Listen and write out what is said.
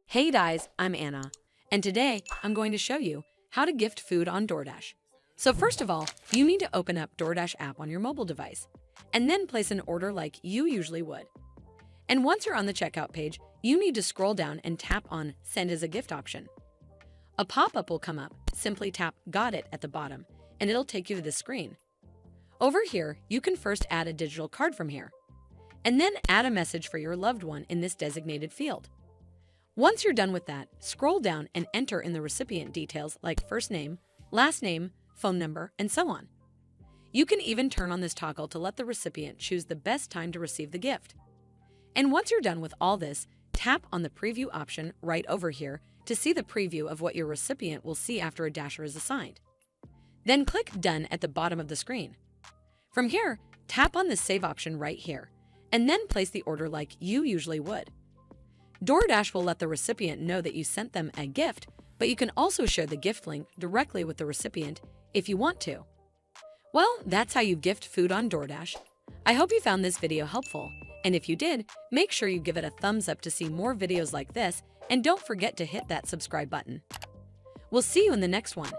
Hey guys, I'm Anna, and today I'm going to show you how to gift food on Doordash. So first of all, you need to open up Doordash app on your mobile device, and then place an order like you usually would. And once you're on the checkout page, you need to scroll down and tap on Send as a Gift option. A pop-up will come up, simply tap Got It at the bottom, and it'll take you to this screen. Over here, you can first add a digital card from here, and then add a message for your loved one in this designated field. Once you're done with that, scroll down and enter in the recipient details like first name, last name, phone number, and so on. You can even turn on this toggle to let the recipient choose the best time to receive the gift. And once you're done with all this, tap on the preview option right over here to see the preview of what your recipient will see after a dasher is assigned. Then click Done at the bottom of the screen. From here, tap on the Save option right here, and then place the order like you usually would. Doordash will let the recipient know that you sent them a gift, but you can also share the gift link directly with the recipient if you want to. Well, that's how you gift food on Doordash. I hope you found this video helpful, and if you did, make sure you give it a thumbs up to see more videos like this, and don't forget to hit that subscribe button. We'll see you in the next one.